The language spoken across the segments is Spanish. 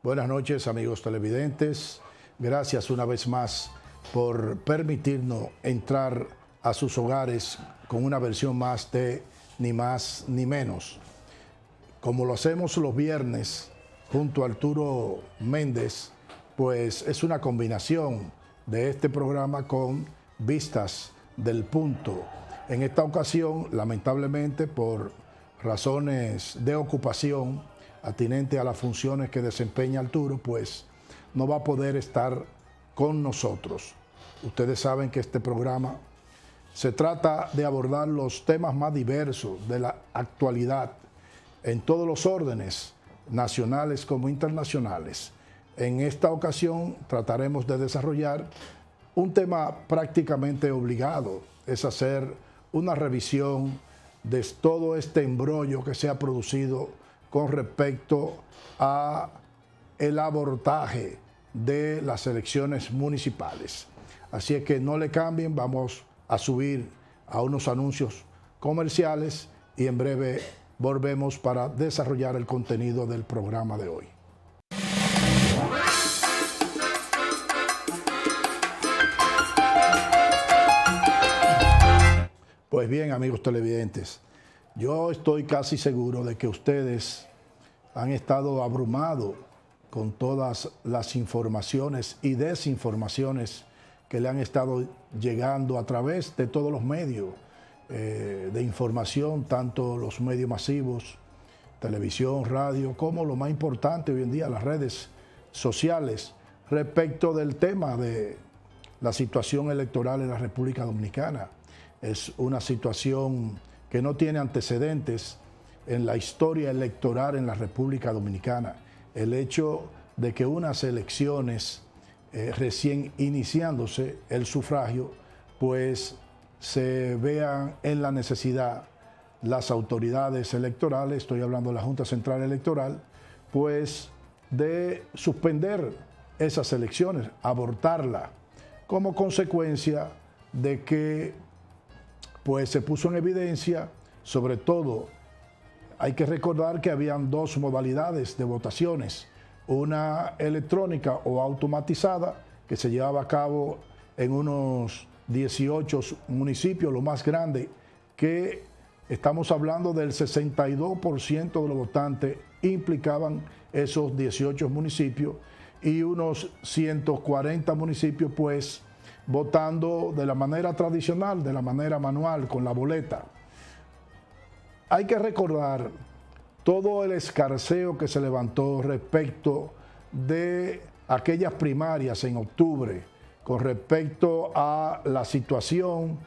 Buenas noches, amigos televidentes. Gracias una vez más por permitirnos entrar a sus hogares con una versión más de Ni Más Ni Menos. Como lo hacemos los viernes junto a Arturo Méndez, pues es una combinación de este programa con Vistas del Punto. En esta ocasión, lamentablemente, por razones de ocupación atinente a las funciones que desempeña Arturo, pues no va a poder estar con nosotros. Ustedes saben que este programa se trata de abordar los temas más diversos de la actualidad en todos los órdenes, nacionales como internacionales. En esta ocasión trataremos de desarrollar un tema prácticamente obligado, es hacer una revisión de todo este embrollo que se ha producido con respecto a el abordaje de las elecciones municipales. Así es que no le cambien, vamos a subir a unos anuncios comerciales y en breve volvemos para desarrollar el contenido del programa de hoy. Pues bien, amigos televidentes, yo estoy casi seguro de que ustedes han estado abrumados con todas las informaciones y desinformaciones que le han estado llegando a través de todos los medios de información, tanto los medios masivos, televisión, radio, como lo más importante hoy en día, las redes sociales, respecto del tema de la situación electoral en la República Dominicana. Es una situación que no tiene antecedentes en la historia electoral en la República Dominicana. El hecho de que unas elecciones recién iniciándose el sufragio, pues se vean en la necesidad las autoridades electorales, estoy hablando de la Junta Central Electoral, pues de suspender esas elecciones, abortarla, como consecuencia de que pues se puso en evidencia, sobre todo, hay que recordar que habían dos modalidades de votaciones, una electrónica o automatizada, que se llevaba a cabo en unos 18 municipios, lo más grande, que estamos hablando del 62% de los votantes implicaban esos 18 municipios y unos 140 municipios, pues, votando de la manera tradicional, de la manera manual, con la boleta. Hay que recordar todo el escarceo que se levantó respecto de aquellas primarias en octubre, con respecto a la situación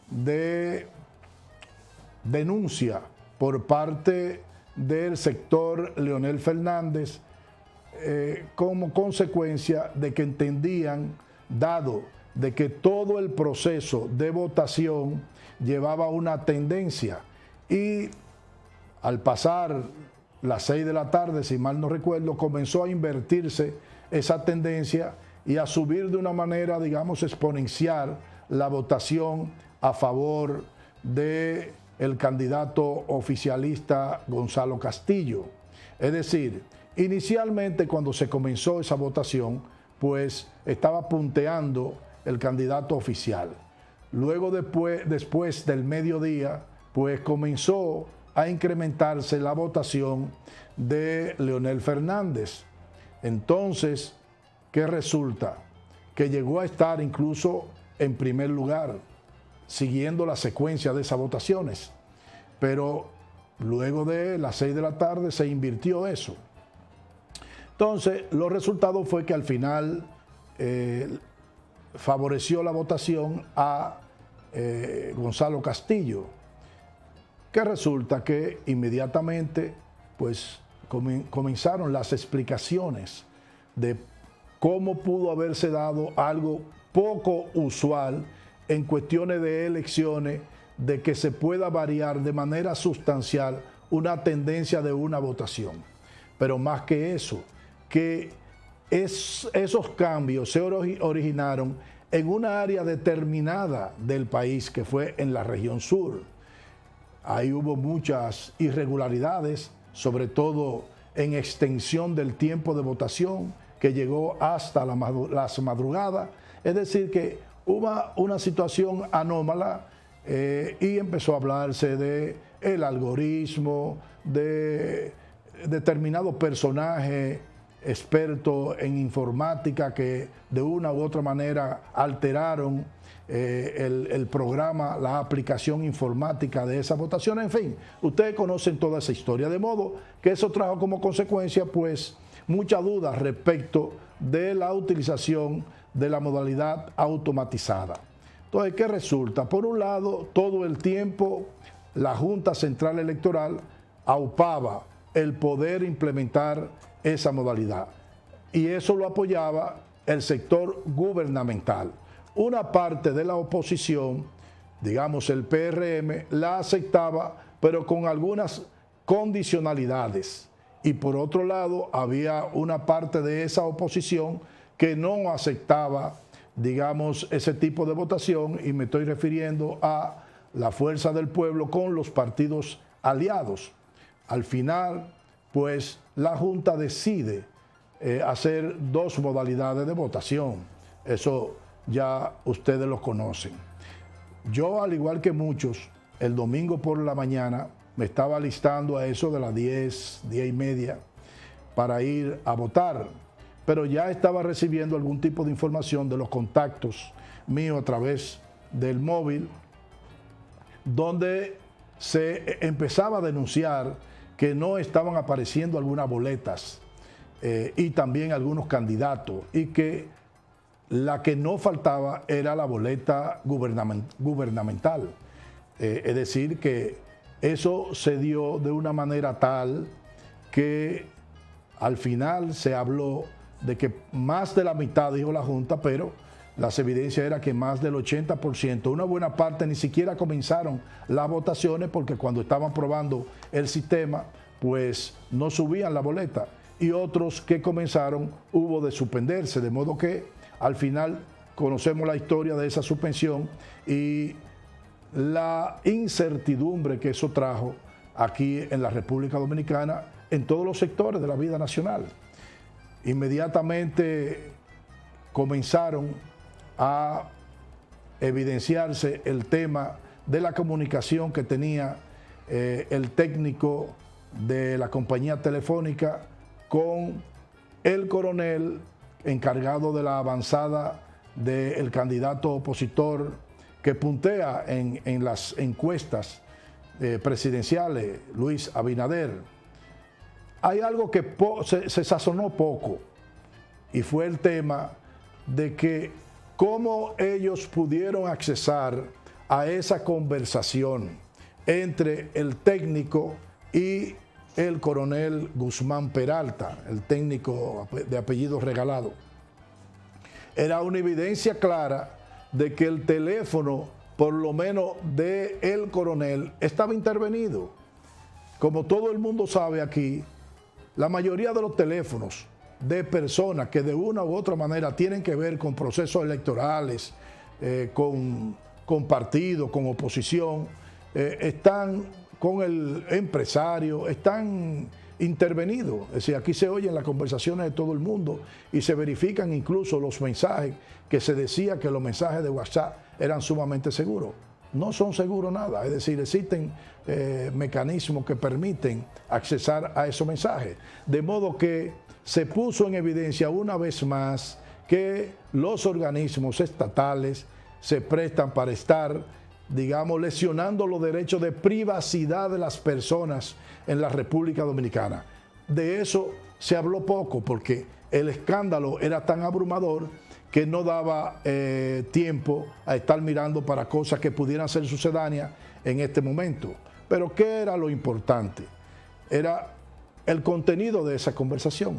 de denuncia por parte del sector Leonel Fernández, como consecuencia de que entendían, dado de que todo el proceso de votación llevaba una tendencia y al pasar las 6 de la tarde, si mal no recuerdo, comenzó a invertirse esa tendencia y a subir de una manera, digamos, exponencial la votación a favor del candidato oficialista Gonzalo Castillo. Es decir, inicialmente cuando se comenzó esa votación, pues estaba punteando el candidato oficial. Luego después del mediodía, pues comenzó a incrementarse la votación de Leonel Fernández. Entonces, ¿qué resulta? Que llegó a estar incluso en primer lugar, siguiendo la secuencia de esas votaciones. Pero luego de las 6 de la tarde se invirtió eso. Entonces, los resultados fue que al final favoreció la votación a Gonzalo Castillo, que resulta que inmediatamente pues comenzaron las explicaciones de cómo pudo haberse dado algo poco usual en cuestiones de elecciones, de que se pueda variar de manera sustancial una tendencia de una votación. Pero más que eso, que esos cambios se originaron en una área determinada del país, que fue en la región sur. Ahí hubo muchas irregularidades, sobre todo en extensión del tiempo de votación que llegó hasta las madrugadas. Es decir, que hubo una situación anómala y empezó a hablarse de el algoritmo, de determinados personajes expertos en informática que de una u otra manera alteraron el programa, la aplicación informática de esa votación. En fin, ustedes conocen toda esa historia, de modo que eso trajo como consecuencia pues mucha duda respecto de la utilización de la modalidad automatizada. Entonces, ¿qué resulta? Por un lado, todo el tiempo la Junta Central Electoral aupaba el poder implementar esa modalidad y eso lo apoyaba el sector gubernamental. Una parte de la oposición, digamos el PRM, la aceptaba, pero con algunas condicionalidades. Y por otro lado, había una parte de esa oposición que no aceptaba, digamos, ese tipo de votación, y me estoy refiriendo a la Fuerza del Pueblo con los partidos aliados. Al final, pues, la Junta decide hacer dos modalidades de votación. Eso ya ustedes lo conocen. Yo, al igual que muchos, el domingo por la mañana me estaba alistando a eso de las 10:30 para ir a votar, pero ya estaba recibiendo algún tipo de información de los contactos míos a través del móvil, donde se empezaba a denunciar que no estaban apareciendo algunas boletas y también algunos candidatos, y que la que no faltaba era la boleta gubernamental. Es decir, que eso se dio de una manera tal que al final se habló de que más de la mitad, dijo la Junta, pero las evidencias eran que más del 80%, una buena parte ni siquiera comenzaron las votaciones porque cuando estaban probando el sistema, pues no subían la boleta, y otros que comenzaron hubo de suspenderse, de modo que al final conocemos la historia de esa suspensión y la incertidumbre que eso trajo aquí en la República Dominicana en todos los sectores de la vida nacional. Inmediatamente comenzaron a evidenciarse el tema de la comunicación que tenía el técnico de la compañía telefónica con el coronel encargado de la avanzada del candidato opositor que puntea en las encuestas presidenciales, Luis Abinader. Hay algo que se sazonó poco, y fue el tema de que cómo ellos pudieron accesar a esa conversación entre el técnico y el coronel Guzmán Peralta, el técnico de apellido Regalado. Era una evidencia clara de que el teléfono, por lo menos de el coronel, estaba intervenido. Como todo el mundo sabe aquí, la mayoría de los teléfonos de personas que de una u otra manera tienen que ver con procesos electorales, con partidos, con oposición, están con el empresario, están intervenidos. Es decir, aquí se oyen las conversaciones de todo el mundo y se verifican incluso los mensajes que se decía que los mensajes de WhatsApp eran sumamente seguros. No son seguros nada, es decir, existen mecanismos que permiten accesar a esos mensajes. De modo que se puso en evidencia una vez más que los organismos estatales se prestan para estar, digamos, lesionando los derechos de privacidad de las personas en la República Dominicana. De eso se habló poco porque el escándalo era tan abrumador que no daba tiempo a estar mirando para cosas que pudieran ser sucedáneas en este momento. Pero ¿qué era lo importante? Era el contenido de esa conversación.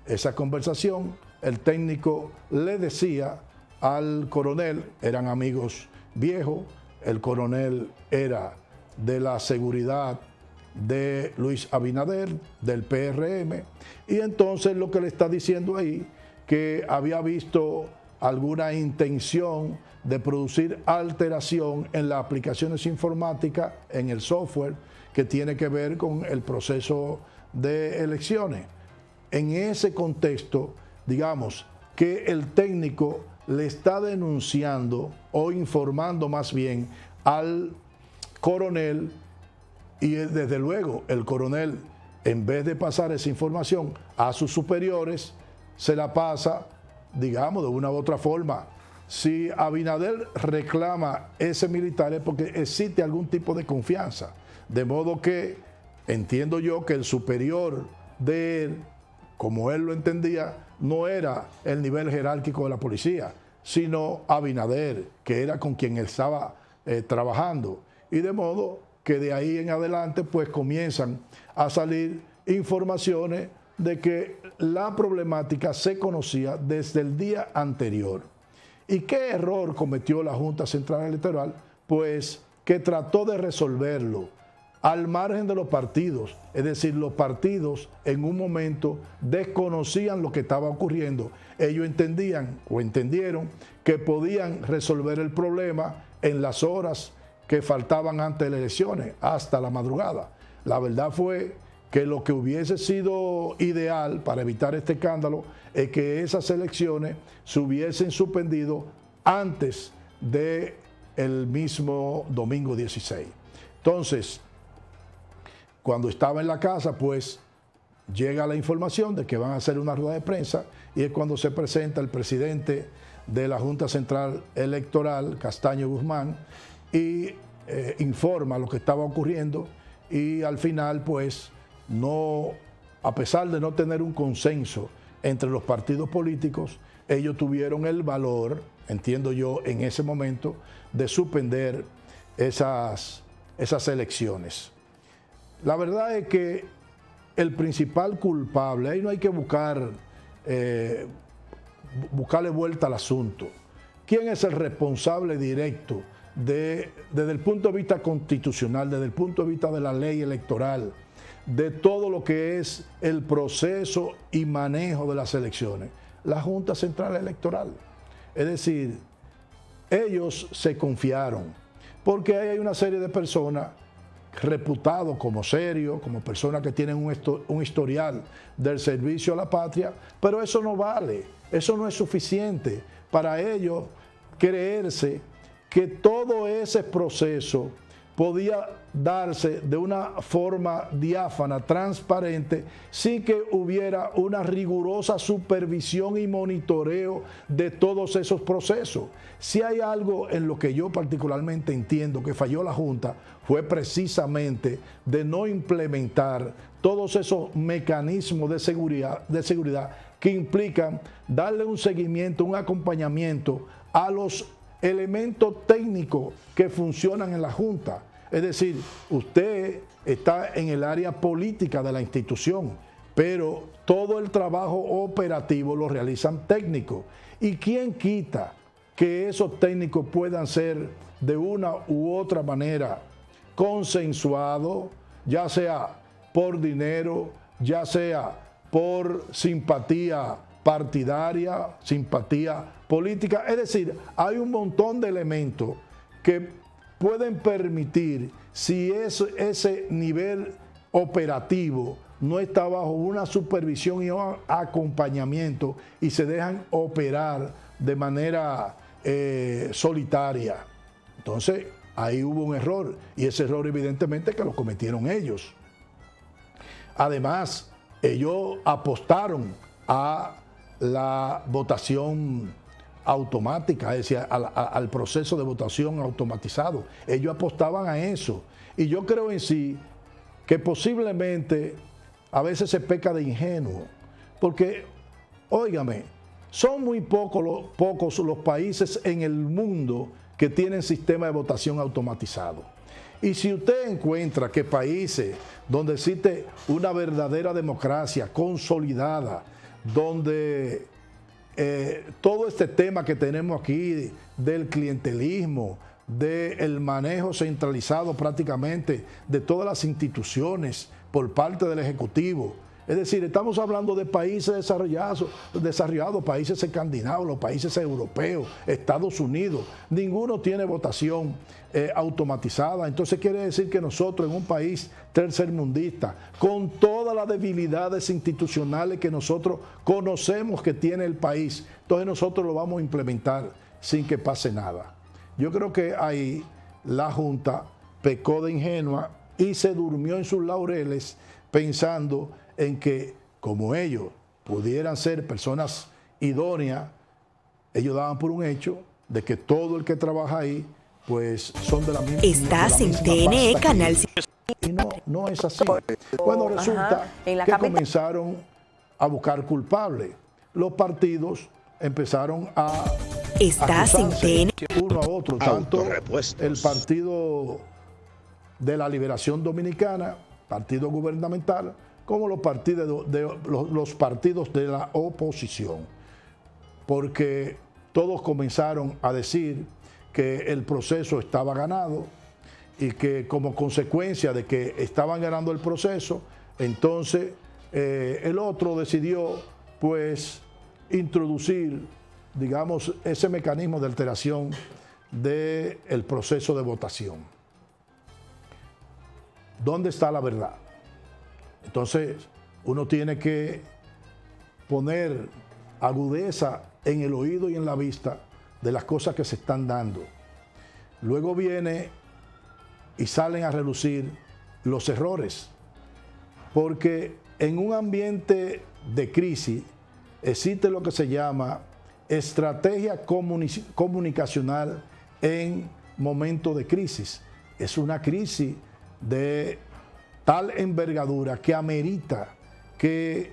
Esa conversación, el técnico le decía al coronel, eran amigos viejos, el coronel era de la seguridad de Luis Abinader, del PRM, y entonces lo que le está diciendo ahí, que había visto alguna intención de producir alteración en las aplicaciones informáticas, en el software que tiene que ver con el proceso de elecciones. En ese contexto, digamos que el técnico le está denunciando o informando más bien al coronel, y desde luego el coronel, en vez de pasar esa información a sus superiores, se la pasa, digamos, de una u otra forma. Si Abinader reclama ese militar es porque existe algún tipo de confianza. De modo que entiendo yo que el superior de él, como él lo entendía, no era el nivel jerárquico de la policía, sino Abinader, que era con quien él estaba trabajando. Y de modo que de ahí en adelante pues comienzan a salir informaciones de que la problemática se conocía desde el día anterior. ¿Y qué error cometió la Junta Central Electoral? Pues que trató de resolverlo al margen de los partidos. Es decir, los partidos en un momento desconocían lo que estaba ocurriendo. Ellos entendían o entendieron que podían resolver el problema en las horas que faltaban antes de las elecciones, hasta la madrugada. La verdad fue que lo que hubiese sido ideal para evitar este escándalo es que esas elecciones se hubiesen suspendido antes del mismo domingo 16. Entonces, cuando estaba en la casa, pues llega la información de que van a hacer una rueda de prensa y es cuando se presenta el presidente de la Junta Central Electoral, Castaño Guzmán, y informa lo que estaba ocurriendo y al final, pues, no, a pesar de no tener un consenso entre los partidos políticos, ellos tuvieron el valor, entiendo yo, en ese momento, de suspender esas elecciones. La verdad es que el principal culpable, ahí no hay que buscarle vuelta al asunto. ¿Quién es el responsable directo desde el punto de vista constitucional, desde el punto de vista de la ley electoral, de todo lo que es el proceso y manejo de las elecciones? La Junta Central Electoral. Es decir, ellos se confiaron, porque ahí hay una serie de personas reputados como serios, como personas que tienen un historial del servicio a la patria, pero eso no vale, eso no es suficiente para ellos creerse que todo ese proceso podía darse de una forma diáfana, transparente, sin que hubiera una rigurosa supervisión y monitoreo de todos esos procesos. Si hay algo en lo que yo particularmente entiendo que falló la Junta, fue precisamente de no implementar todos esos mecanismos de seguridad que implican darle un seguimiento, un acompañamiento a los elementos técnicos que funcionan en la Junta. Es decir, usted está en el área política de la institución, pero todo el trabajo operativo lo realizan técnicos. ¿Y quién quita que esos técnicos puedan ser de una u otra manera consensuados, ya sea por dinero, ya sea por simpatía partidaria, simpatía política? Es decir, hay un montón de elementos que pueden permitir, si ese nivel operativo no está bajo una supervisión y un acompañamiento y se dejan operar de manera solitaria. Entonces, ahí hubo un error, y ese error evidentemente que lo cometieron ellos. Además, ellos apostaron a la votación automática, es decir, al proceso de votación automatizado. Ellos apostaban a eso. Y yo creo en sí que posiblemente a veces se peca de ingenuo, porque, óigame, son muy pocos los países en el mundo que tienen sistema de votación automatizado. Y si usted encuentra que países donde existe una verdadera democracia consolidada, donde todo este tema que tenemos aquí del clientelismo, del manejo centralizado prácticamente de todas las instituciones por parte del Ejecutivo, Es decir, estamos hablando de países desarrollados, países escandinavos, los países europeos, Estados Unidos. Ninguno tiene votación automatizada. Entonces quiere decir que nosotros en un país tercermundista, con todas las debilidades institucionales que nosotros conocemos que tiene el país, entonces nosotros lo vamos a implementar sin que pase nada. Yo creo que ahí la Junta pecó de ingenua y se durmió en sus laureles pensando en que como ellos pudieran ser personas idóneas, ellos daban por un hecho de que todo el que trabaja ahí pues son de la misma. Estás en TNE Canal. Y no es así. Bueno, resulta que comenzaron a buscar culpables. Los partidos empezaron a Estás en TNE uno a otro, tanto el Partido de la Liberación Dominicana, partido gubernamental, como los partidos de la oposición, porque todos comenzaron a decir que el proceso estaba ganado y que como consecuencia de que estaban ganando el proceso, entonces el otro decidió pues introducir, digamos, ese mecanismo de alteración del proceso de votación. ¿Dónde está la verdad? Entonces, uno tiene que poner agudeza en el oído y en la vista de las cosas que se están dando. Luego viene y salen a relucir los errores, porque en un ambiente de crisis existe lo que se llama estrategia comunicacional en momento de crisis. Es una crisis de tal envergadura que amerita que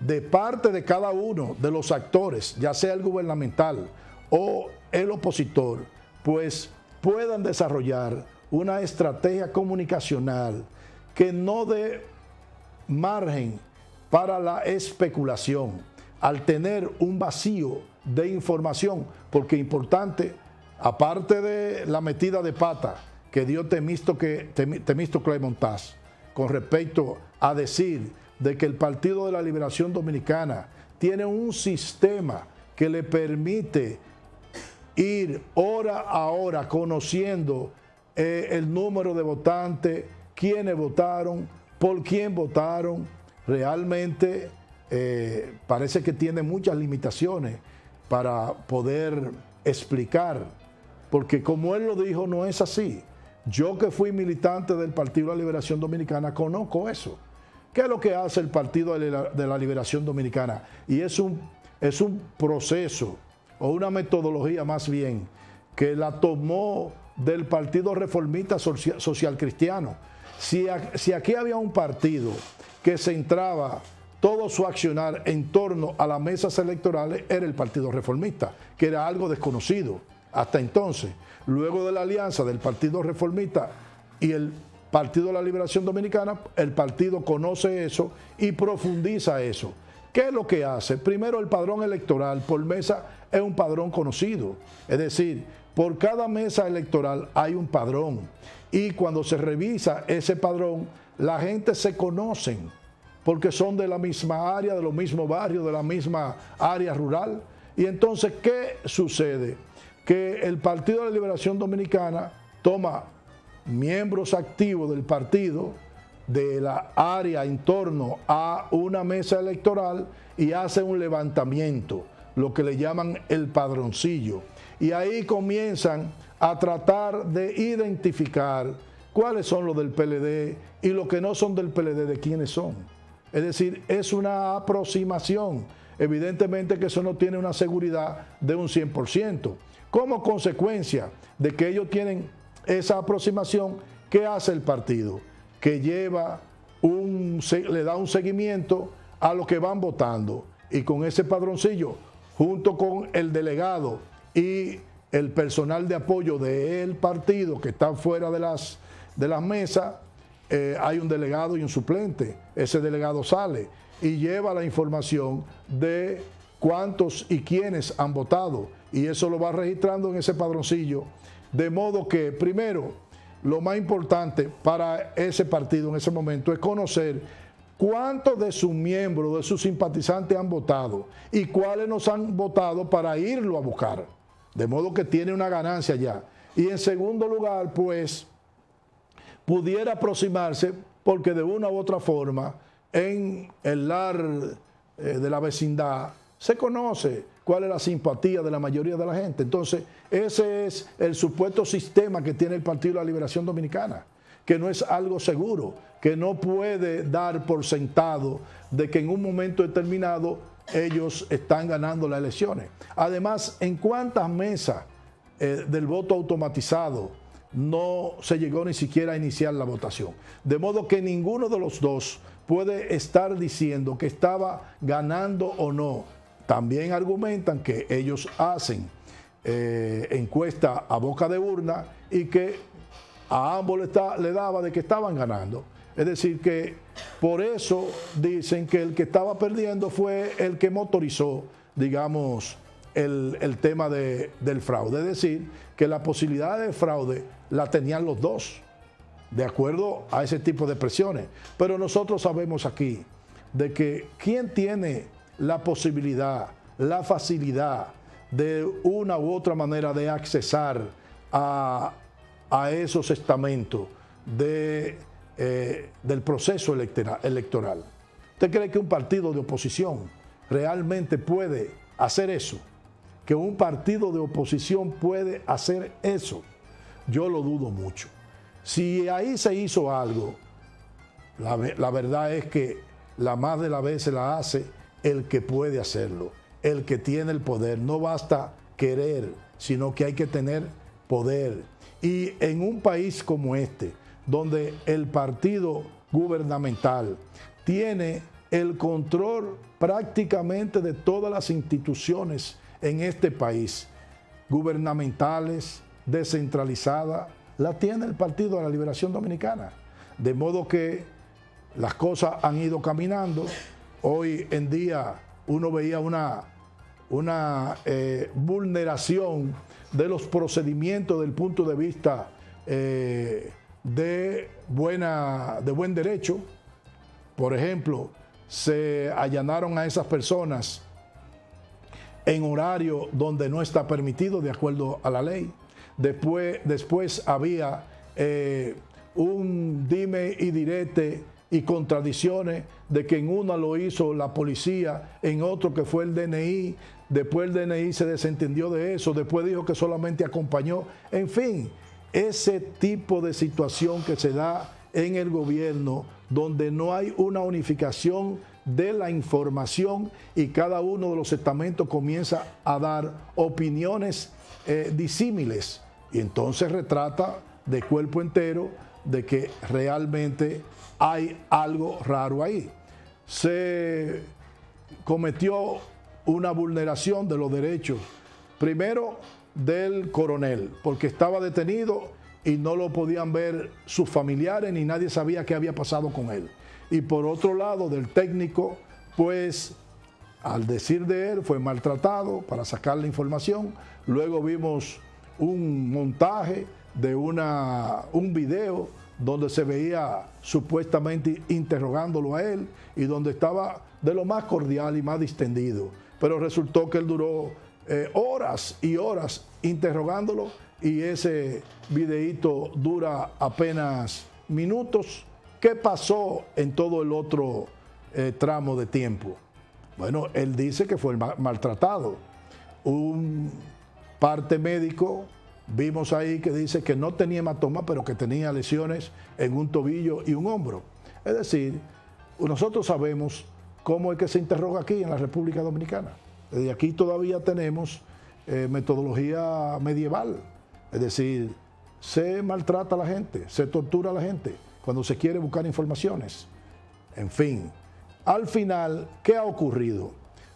de parte de cada uno de los actores, ya sea el gubernamental o el opositor, pues puedan desarrollar una estrategia comunicacional que no dé margen para la especulación, al tener un vacío de información, porque importante, aparte de la metida de pata que dio Temístocles Montaz con respecto a decir de que el Partido de la Liberación Dominicana tiene un sistema que le permite ir hora a hora conociendo el número de votantes, quiénes votaron, por quién votaron. Realmente parece que tiene muchas limitaciones para poder explicar, porque como él lo dijo, no es así. Yo que fui militante del Partido de la Liberación Dominicana conozco eso. ¿Qué es lo que hace el Partido de la Liberación Dominicana? Y es un proceso o una metodología más bien que la tomó del Partido Reformista Social Cristiano. Si aquí había un partido que centraba todo su accionar en torno a las mesas electorales, era el Partido Reformista, que era algo desconocido hasta entonces. Luego de la alianza del Partido Reformista y el Partido de la Liberación Dominicana, el partido conoce eso y profundiza eso. ¿Qué es lo que hace? Primero, el padrón electoral por mesa es un padrón conocido. Es decir, por cada mesa electoral hay un padrón. Y cuando se revisa ese padrón, la gente se conocen, porque son de la misma área, de los mismos barrios, de la misma área rural. Y entonces, ¿qué sucede? Que el Partido de la Liberación Dominicana toma miembros activos del partido de la área en torno a una mesa electoral y hace un levantamiento, lo que le llaman el padroncillo. Y ahí comienzan a tratar de identificar cuáles son los del PLD y los que no son del PLD, de quiénes son. Es decir, es una aproximación. Evidentemente que eso no tiene una seguridad de un 100%. Como consecuencia de que ellos tienen esa aproximación, ¿qué hace el partido? Que le da un seguimiento a lo que van votando, y con ese padroncillo, junto con el delegado y el personal de apoyo del partido que está fuera de las mesas, hay un delegado y un suplente. Ese delegado sale y lleva la información de cuántos y quiénes han votado, y eso lo va registrando en ese padroncillo, de modo que, primero, lo más importante para ese partido en ese momento es conocer cuántos de sus miembros, de sus simpatizantes han votado y cuáles nos han votado para irlo a buscar. De modo que tiene una ganancia ya. Y en segundo lugar, pues, pudiera aproximarse, porque de una u otra forma, en el lar de la vecindad, se conoce cuál es la simpatía de la mayoría de la gente. Entonces, ese es el supuesto sistema que tiene el Partido de la Liberación Dominicana, que no es algo seguro, que no puede dar por sentado de que en un momento determinado ellos están ganando las elecciones. Además, ¿en cuántas mesas del voto automatizado no se llegó ni siquiera a iniciar la votación? De modo que ninguno de los dos puede estar diciendo que estaba ganando o no. También argumentan que ellos hacen encuesta a boca de urna y que a ambos le daba de que estaban ganando. Es decir, que por eso dicen que el que estaba perdiendo fue el que motorizó, digamos, el tema del fraude. Es decir, que la posibilidad de fraude la tenían los dos, de acuerdo a ese tipo de presiones. Pero nosotros sabemos aquí de que quien tiene la posibilidad, la facilidad de una u otra manera de accesar a esos estamentos del proceso electoral. ¿Usted cree que un partido de oposición realmente puede hacer eso? ¿Que un partido de oposición puede hacer eso? Yo lo dudo mucho. Si ahí se hizo algo, la verdad es que la más de las veces la hace el que puede hacerlo, el que tiene el poder. No basta querer, sino que hay que tener poder. Y en un país como este, donde el partido gubernamental tiene el control prácticamente de todas las instituciones en este país, gubernamentales, descentralizadas, la tiene el Partido de la Liberación Dominicana. De modo que las cosas han ido caminando. Hoy en día uno veía una vulneración de los procedimientos del punto de vista de buen derecho. Por ejemplo, se allanaron a esas personas en horario donde no está permitido de acuerdo a la ley. Después había un dime y direte y contradicciones de que en una lo hizo la policía, en otro que fue el DNI, después el DNI se desentendió de eso, después dijo que solamente acompañó. En fin, ese tipo de situación que se da en el gobierno, donde no hay una unificación de la información y cada uno de los estamentos comienza a dar opiniones disímiles, y entonces retrata de cuerpo entero de que realmente hay algo raro ahí. Se cometió una vulneración de los derechos, primero del coronel, porque estaba detenido y no lo podían ver sus familiares ni nadie sabía qué había pasado con él. Y por otro lado, del técnico, pues al decir de él fue maltratado para sacar la información. Luego vimos un montaje de un video donde se veía supuestamente interrogándolo a él y donde estaba de lo más cordial y más distendido. Pero resultó que él duró horas y horas interrogándolo y ese videíto dura apenas minutos. ¿Qué pasó en todo el otro tramo de tiempo? Bueno, él dice que fue maltratado. Un parte médico, vimos ahí que dice que no tenía hematoma, pero que tenía lesiones en un tobillo y un hombro. Es decir, nosotros sabemos cómo es que se interroga aquí en la República Dominicana. Desde aquí todavía tenemos metodología medieval. Es decir, se maltrata a la gente, se tortura a la gente cuando se quiere buscar informaciones. En fin, al final, ¿qué ha ocurrido?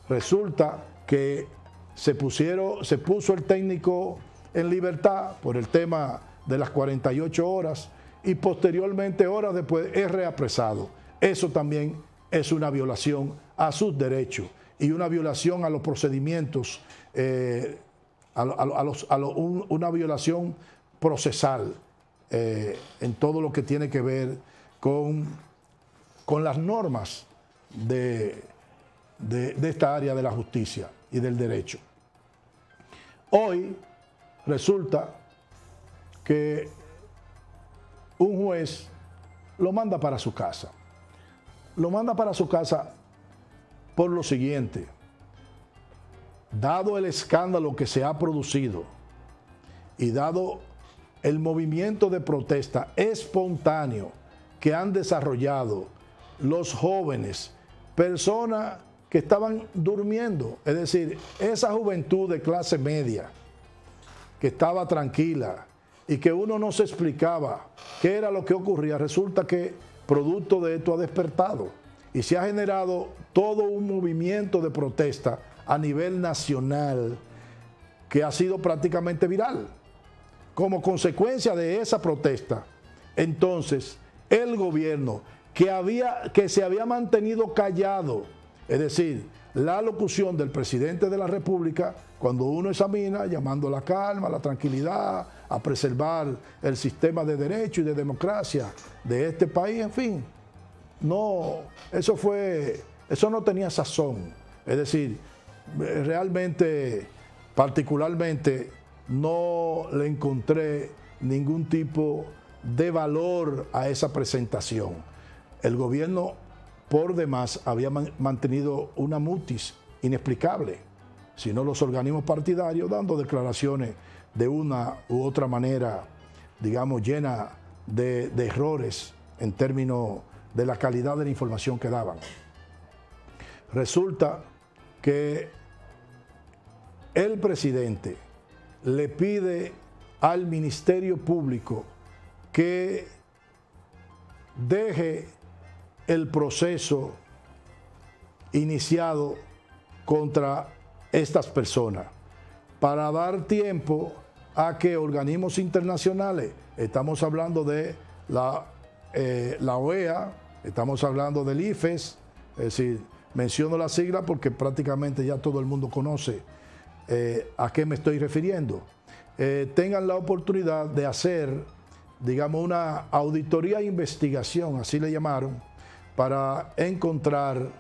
Resulta que se puso el técnico en libertad por el tema de las 48 horas y posteriormente, horas después, es reapresado. Eso también es una violación a sus derechos y una violación a los procedimientos, una violación procesal en todo lo que tiene que ver con con las normas de esta área de la justicia y del derecho. Hoy resulta que un juez lo manda para su casa. Lo manda para su casa por lo siguiente: dado el escándalo que se ha producido y dado el movimiento de protesta espontáneo que han desarrollado los jóvenes, personas que estaban durmiendo, es decir, esa juventud de clase media que estaba tranquila y que uno no se explicaba qué era lo que ocurría, resulta que producto de esto ha despertado y se ha generado todo un movimiento de protesta a nivel nacional que ha sido prácticamente viral. Como consecuencia de esa protesta, entonces el gobierno que se había mantenido callado, es decir, la locución del presidente de la República, cuando uno examina, llamando a la calma, a la tranquilidad, a preservar el sistema de derecho y de democracia de este país, en fin, no, eso no tenía sazón. Es decir, realmente, particularmente, no le encontré ningún tipo de valor a esa presentación. El gobierno, por demás, había mantenido una mutis inexplicable, sino los organismos partidarios dando declaraciones de una u otra manera, digamos, llena de errores en términos de la calidad de la información que daban. Resulta que el presidente le pide al Ministerio Público que deje el proceso iniciado contra estas personas para dar tiempo a que organismos internacionales, estamos hablando de la OEA, estamos hablando del IFES, es decir, menciono la sigla porque prácticamente ya todo el mundo conoce a qué me estoy refiriendo, tengan la oportunidad de hacer, digamos, una auditoría e investigación, así le llamaron, para encontrar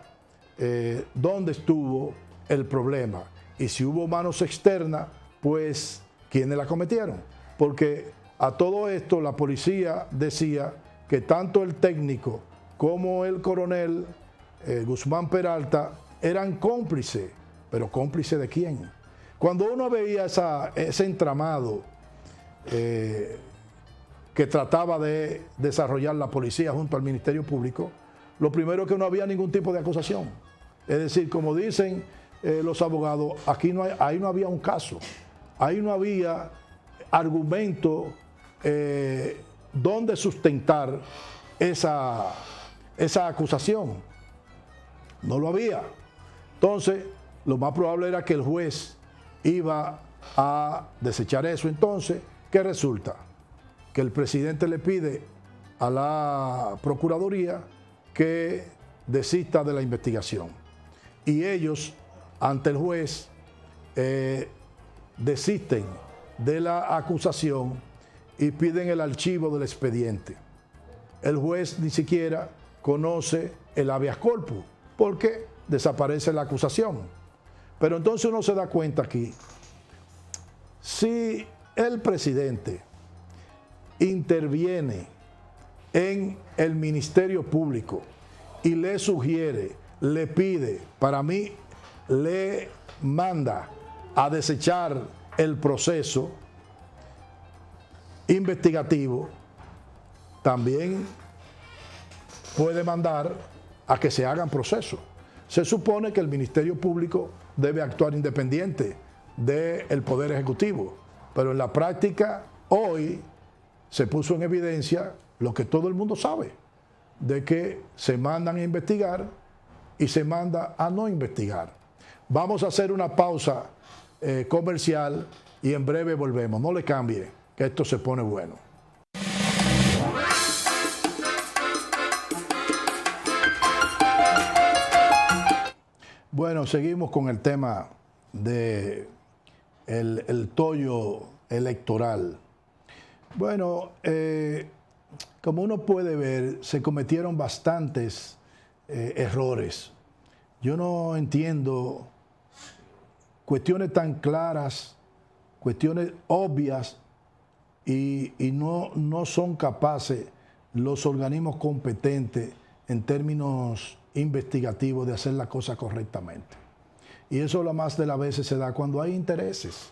dónde estuvo el problema. Y si hubo manos externas, pues, ¿quiénes la cometieron? Porque a todo esto la policía decía que tanto el técnico como el coronel Guzmán Peralta eran cómplices. ¿Pero cómplices de quién? Cuando uno veía ese entramado que trataba de desarrollar la policía junto al Ministerio Público, lo primero es que no había ningún tipo de acusación. Es decir, como dicen los abogados, ahí no había un caso, ahí no había argumento donde sustentar esa acusación. No lo había. Entonces, lo más probable era que el juez iba a desechar eso. Entonces, ¿qué resulta? Que el presidente le pide a la Procuraduría que desista de la investigación. Y ellos, ante el juez, desisten de la acusación y piden el archivo del expediente. El juez ni siquiera conoce el habeas corpus porque desaparece la acusación. Pero entonces uno se da cuenta aquí, si el presidente interviene en el Ministerio Público y le sugiere, le pide, para mí, le manda a desechar el proceso investigativo, también puede mandar a que se hagan procesos. Se supone que el Ministerio Público debe actuar independiente del Poder Ejecutivo, pero en la práctica hoy se puso en evidencia lo que todo el mundo sabe, de que se mandan a investigar y se manda a no investigar. Vamos a hacer una pausa comercial y en breve volvemos. No le cambie, que esto se pone bueno. Bueno, seguimos con el tema de el tollo electoral. Bueno, como uno puede ver, se cometieron bastantes errores. Yo no entiendo cuestiones tan claras, cuestiones obvias, y no son capaces los organismos competentes en términos investigativos de hacer la cosa correctamente. Y eso la más de las veces se da cuando hay intereses,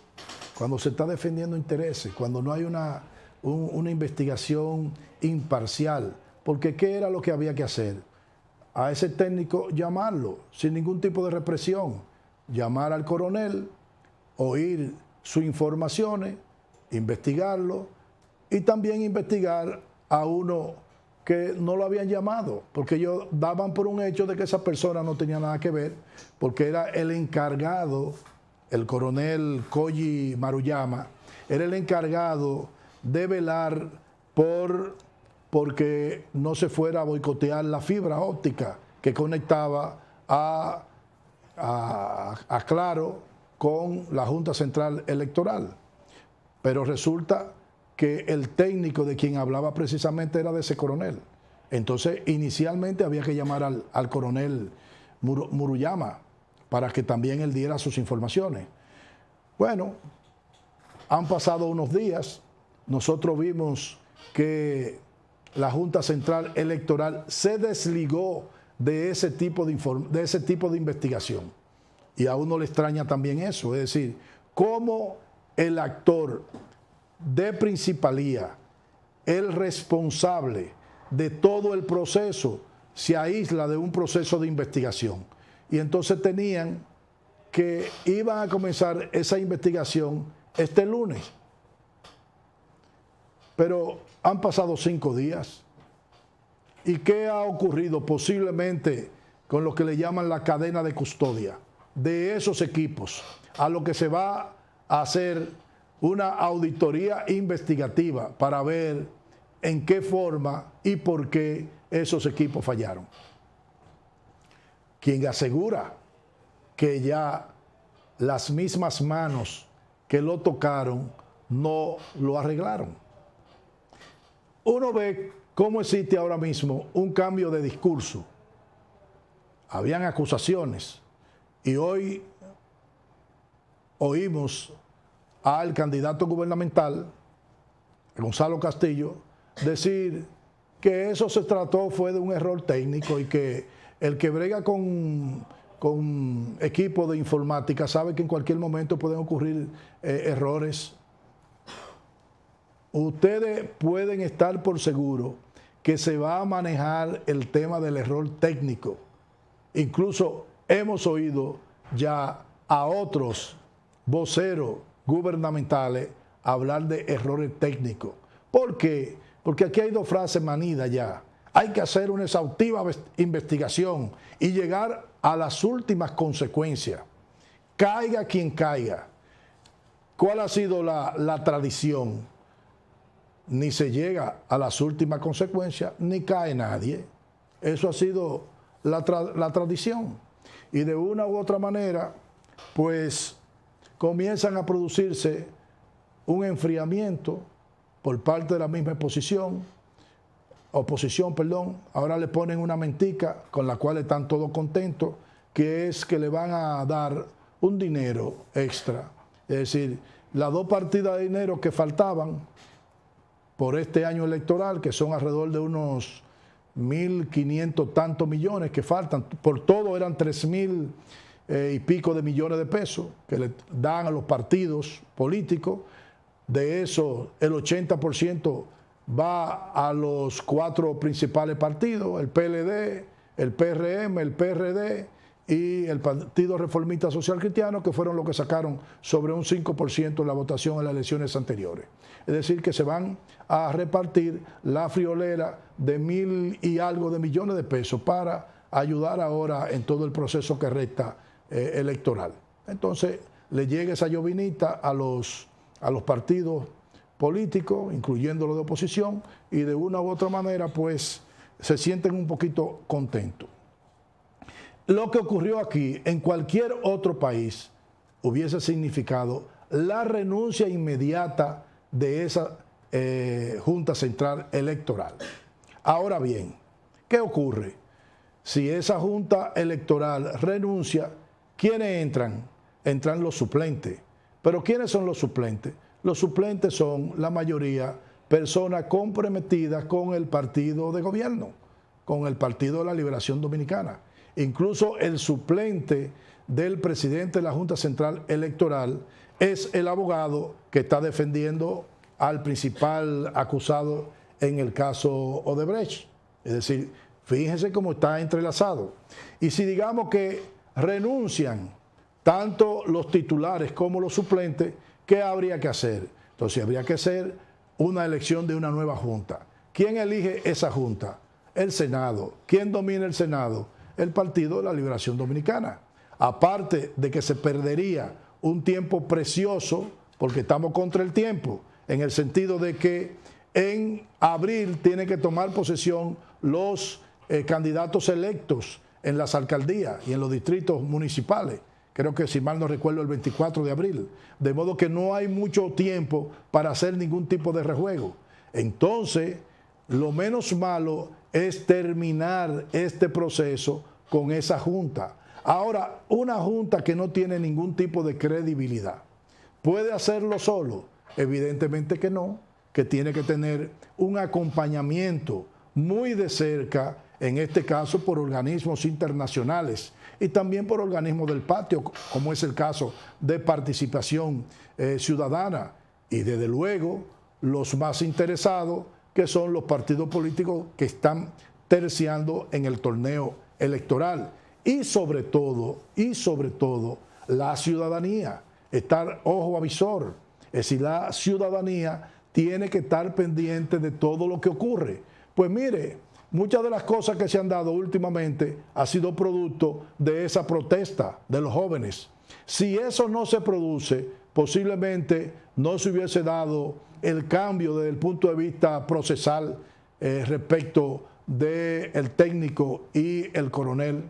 cuando se está defendiendo intereses, cuando no hay una investigación imparcial. Porque ¿qué era lo que había que hacer? A ese técnico llamarlo sin ningún tipo de represión, llamar al coronel, oír sus informaciones, investigarlo y también investigar a uno que no lo habían llamado, porque ellos daban por un hecho de que esa persona no tenía nada que ver, porque era el encargado, el coronel Koji Maruyama, era el encargado de velar porque no se fuera a boicotear la fibra óptica que conectaba a Claro con la Junta Central Electoral. Pero resulta que el técnico de quien hablaba precisamente era de ese coronel. Entonces, inicialmente había que llamar al coronel Maruyama para que también él diera sus informaciones. Bueno, han pasado unos días, nosotros vimos que la Junta Central Electoral se desligó de ese tipo de investigación. Y a uno le extraña también eso, es decir, cómo el actor de principalía, el responsable de todo el proceso, se aísla de un proceso de investigación. Y entonces tenían que iban a comenzar esa investigación este lunes. Pero han pasado 5 días. ¿Y qué ha ocurrido posiblemente con lo que le llaman la cadena de custodia de esos equipos? A lo que se va a hacer una auditoría investigativa para ver en qué forma y por qué esos equipos fallaron. Quien asegura que ya las mismas manos que lo tocaron no lo arreglaron. Uno ve cómo existe ahora mismo un cambio de discurso. Habían acusaciones y hoy oímos al candidato gubernamental, Gonzalo Castillo, decir que eso se trató fue de un error técnico y que el que brega con equipo de informática sabe que en cualquier momento pueden ocurrir errores. Ustedes pueden estar por seguro que se va a manejar el tema del error técnico. Incluso hemos oído ya a otros voceros gubernamentales hablar de errores técnicos. ¿Por qué? Porque aquí hay 2 frases manidas ya. Hay que hacer una exhaustiva investigación y llegar a las últimas consecuencias. Caiga quien caiga. ¿Cuál ha sido la tradición? Ni se llega a las últimas consecuencias, ni cae nadie. Eso ha sido la tradición. Y de una u otra manera, pues comienzan a producirse un enfriamiento por parte de la misma oposición, ahora le ponen una mentica con la cual están todos contentos, que es que le van a dar un dinero extra. Es decir, las 2 partidas de dinero que faltaban por este año electoral, que son alrededor de unos 1.500 tantos millones que faltan, por todo eran 3.000 y pico de millones de pesos que le dan a los partidos políticos. De eso, el 80% va a los 4 principales partidos, el PLD, el PRM, el PRD y el Partido Reformista Social Cristiano, que fueron los que sacaron sobre un 5% en la votación en las elecciones anteriores. Es decir, que se van a repartir la friolera de 1.000 y algo de millones de pesos para ayudar ahora en todo el proceso que resta electoral. Entonces, le llega esa llovinita a los partidos políticos, incluyendo los de oposición, y de una u otra manera, pues, se sienten un poquito contentos. Lo que ocurrió aquí, en cualquier otro país, hubiese significado la renuncia inmediata de esa Junta Central Electoral. Ahora bien, ¿qué ocurre? si esa junta electoral renuncia, ¿quiénes entran? Entran los suplentes. ¿Pero quiénes son los suplentes? Los suplentes son la mayoría personas comprometidas con el partido de gobierno, con el Partido de la Liberación Dominicana. Incluso el suplente del presidente de la Junta Central Electoral es el abogado que está defendiendo al principal acusado en el caso Odebrecht. Es decir, fíjense cómo está entrelazado. Y si digamos que renuncian tanto los titulares como los suplentes, ¿qué habría que hacer? Entonces habría que hacer una elección de una nueva junta. ¿Quién elige esa junta? El Senado. ¿Quién domina el Senado? El Partido de la Liberación Dominicana. Aparte de que se perdería un tiempo precioso, porque estamos contra el tiempo, en el sentido de que en abril tienen que tomar posesión los candidatos electos en las alcaldías y en los distritos municipales. Creo que, si mal no recuerdo, el 24 de abril. De modo que no hay mucho tiempo para hacer ningún tipo de rejuego. Entonces, lo menos malo es terminar este proceso con esa junta. Ahora, una junta que no tiene ningún tipo de credibilidad, ¿puede hacerlo solo? Evidentemente que no, que tiene que tener un acompañamiento muy de cerca, en este caso por organismos internacionales y también por organismos del patio, como es el caso de Participación Ciudadana, y desde luego los más interesados, que son los partidos políticos que están terciando en el torneo electoral, y sobre todo la ciudadanía, estar ojo avisor. Es decir, la ciudadanía tiene que estar pendiente de todo lo que ocurre. Pues mire, muchas de las cosas que se han dado últimamente ha sido producto de esa protesta de los jóvenes. Si eso no se produce, posiblemente no se hubiese dado el cambio desde el punto de vista procesal respecto del técnico y el coronel,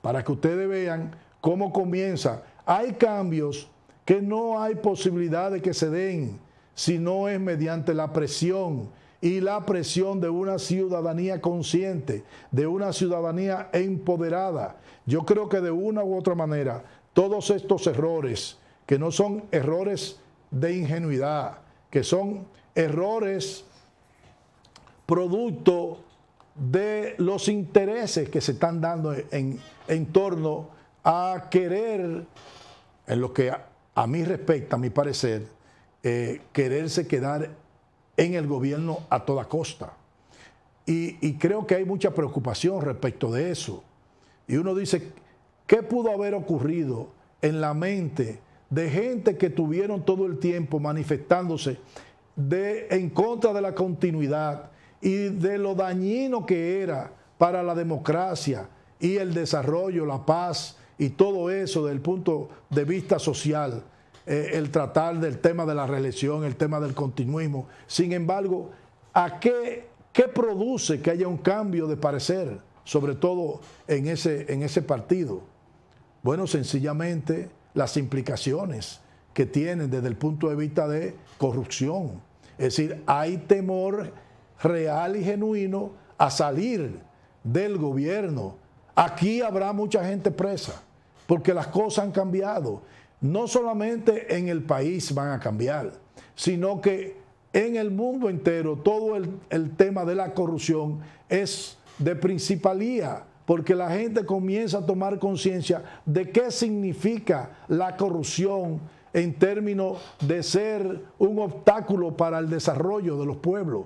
para que ustedes vean cómo comienza. Hay cambios que no hay posibilidad de que se den si no es mediante la presión, y la presión de una ciudadanía consciente, de una ciudadanía empoderada. Yo creo que de una u otra manera, todos estos errores, que no son errores de ingenuidad, que son errores producto de los intereses que se están dando en torno a querer, en lo que a mí respecta, a mi parecer, quererse quedar en el gobierno a toda costa. Y creo que hay mucha preocupación respecto de eso. Y uno dice, ¿qué pudo haber ocurrido en la mente de gente que tuvieron todo el tiempo manifestándose en contra de la continuidad y de lo dañino que era para la democracia y el desarrollo, la paz y todo eso desde el punto de vista social? El tratar del tema de la reelección, el tema del continuismo. Sin embargo, ¿qué produce que haya un cambio de parecer, sobre todo en ese partido? Bueno, sencillamente las implicaciones que tienen desde el punto de vista de corrupción. Es decir, hay temor real y genuino a salir del gobierno. Aquí habrá mucha gente presa, porque las cosas han cambiado. No solamente en el país van a cambiar, sino que en el mundo entero todo el tema de la corrupción es de principalía, porque la gente comienza a tomar conciencia de qué significa la corrupción en términos de ser un obstáculo para el desarrollo de los pueblos,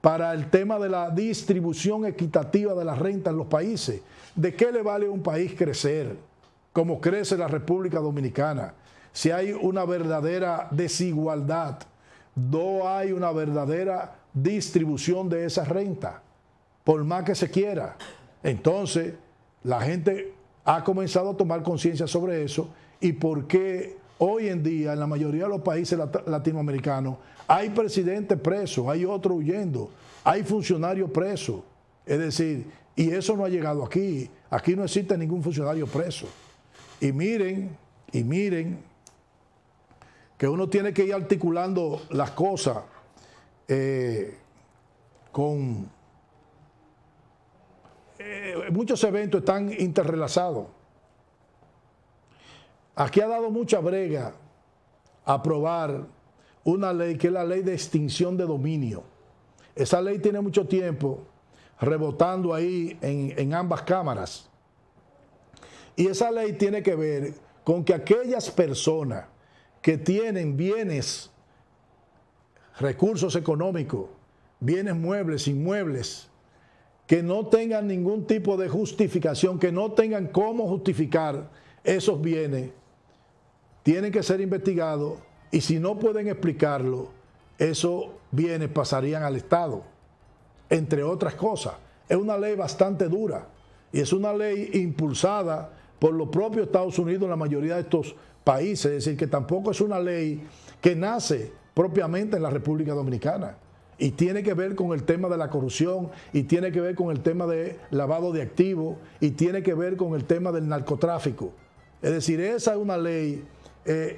para el tema de la distribución equitativa de la renta en los países. ¿De qué le vale a un país crecer como crece la República Dominicana si hay una verdadera desigualdad, no hay una verdadera distribución de esa renta, por más que se quiera? Entonces, la gente ha comenzado a tomar conciencia sobre eso, y por qué hoy en día en la mayoría de los países latinoamericanos hay presidentes presos, hay otros huyendo, hay funcionarios presos. Es decir, y eso no ha llegado aquí. Aquí no existe ningún funcionario preso. Y miren, que uno tiene que ir articulando las cosas con muchos eventos están interrelacionados. Aquí ha dado mucha brega aprobar una ley que es la ley de extinción de dominio. Esa ley tiene mucho tiempo rebotando ahí en ambas cámaras. Y esa ley tiene que ver con que aquellas personas que tienen bienes, recursos económicos, bienes muebles, inmuebles, que no tengan ningún tipo de justificación, que no tengan cómo justificar esos bienes, tienen que ser investigados y si no pueden explicarlo, esos bienes pasarían al Estado, entre otras cosas. Es una ley bastante dura y es una ley impulsada por los propios Estados Unidos en la mayoría de estos países, es decir, que tampoco es una ley que nace propiamente en la República Dominicana y tiene que ver con el tema de la corrupción y tiene que ver con el tema de lavado de activos y tiene que ver con el tema del narcotráfico. Es decir, esa es una ley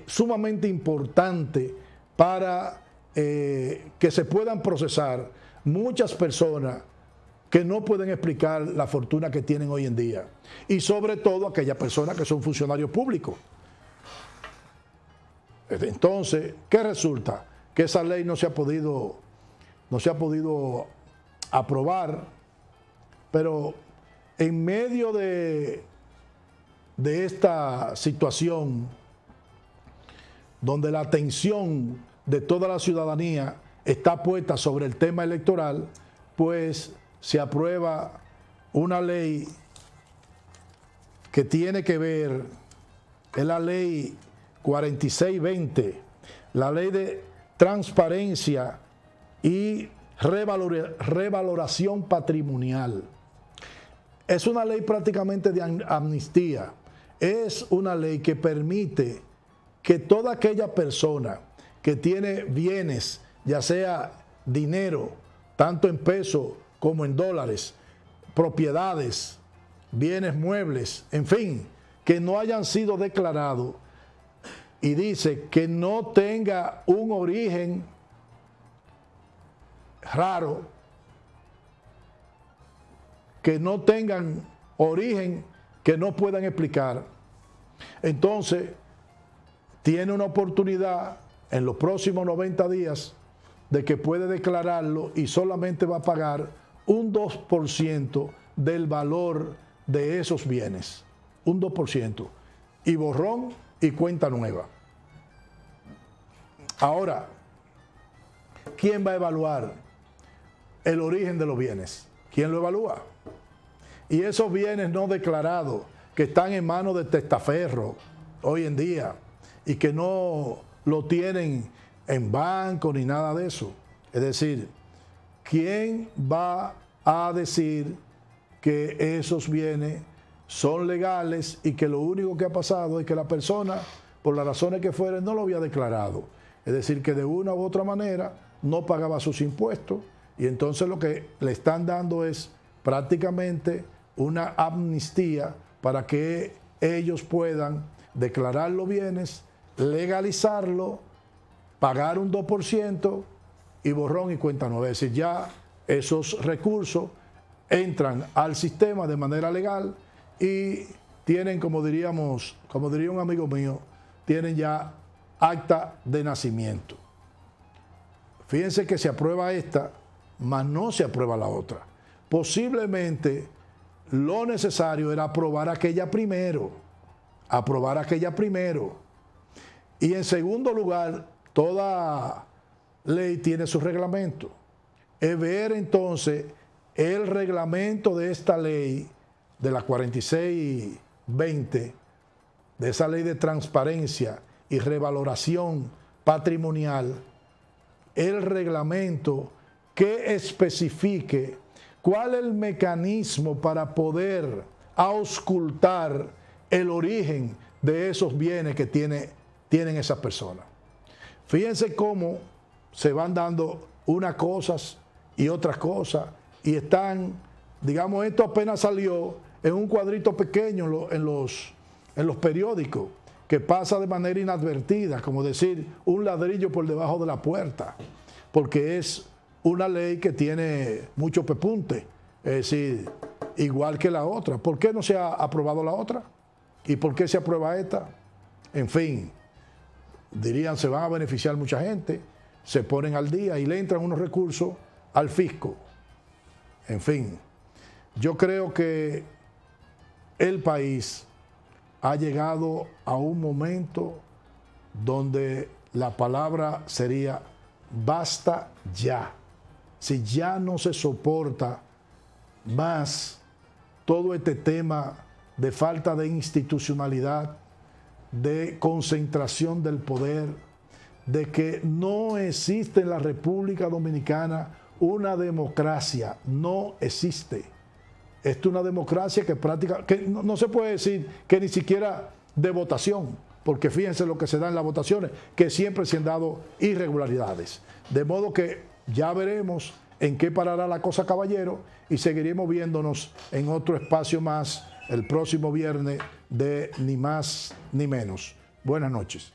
sumamente importante para que se puedan procesar muchas personas que no pueden explicar la fortuna que tienen hoy en día y sobre todo aquellas personas que son funcionarios públicos. Entonces, ¿qué resulta? Que esa ley no se ha podido aprobar, pero en medio de esta situación donde la atención de toda la ciudadanía está puesta sobre el tema electoral, pues se aprueba una ley que tiene que ver, es la ley 4620, la ley de transparencia y revaloración patrimonial. Es una ley prácticamente de amnistía, es una ley que permite que toda aquella persona que tiene bienes, ya sea dinero, tanto en pesos como en dólares, propiedades, bienes muebles, en fin, que no hayan sido declarados, y dice que no tenga un origen raro, que no tengan origen que no puedan explicar, entonces tiene una oportunidad en los próximos 90 días de que puede declararlo y solamente va a pagar un 2% del valor de esos bienes, un 2%, y borrón y cuenta nueva. Ahora, ¿quién va a evaluar el origen de los bienes? ¿Quién lo evalúa? Y esos bienes no declarados que están en manos de testaferros hoy en día y que no lo tienen en banco ni nada de eso. Es decir, ¿quién va a decir que esos bienes son legales y que lo único que ha pasado es que la persona, por las razones que fueren, no lo había declarado? Es decir, que de una u otra manera no pagaba sus impuestos y entonces lo que le están dando es prácticamente una amnistía para que ellos puedan declarar los bienes, legalizarlo, pagar un 2% y borrón y cuenta nueva. Es decir, ya esos recursos entran al sistema de manera legal y tienen, como diría un amigo mío, tienen ya acta de nacimiento. Fíjense que se aprueba esta, mas no se aprueba la otra. Posiblemente lo necesario era aprobar aquella primero. Y en segundo lugar, toda ley tiene su reglamento. Es ver entonces el reglamento de esta ley, de la 4620, de esa ley de transparencia y revaloración patrimonial, el reglamento que especifique cuál es el mecanismo para poder auscultar el origen de esos bienes que tienen esas personas. Fíjense cómo se van dando unas cosas y otras cosas y están, digamos, esto apenas salió en un cuadrito pequeño en los periódicos, que pasa de manera inadvertida, como decir un ladrillo por debajo de la puerta, porque es una ley que tiene mucho pepunte. Es decir, igual que la otra. ¿Por qué no se ha aprobado la otra? ¿Y por qué se aprueba esta? En fin, dirían, se van a beneficiar mucha gente, se ponen al día y le entran unos recursos al fisco. En fin, yo creo que el país ha llegado a un momento donde la palabra sería basta ya. Si ya no se soporta más todo este tema de falta de institucionalidad, de concentración del poder, de que no existe en la República Dominicana una democracia, no existe. Esto es una democracia que no se puede decir que ni siquiera de votación, porque fíjense lo que se da en las votaciones, que siempre se han dado irregularidades. De modo que ya veremos en qué parará la cosa, caballero, y seguiremos viéndonos en otro espacio más el próximo viernes de Ni Más Ni Menos. Buenas noches.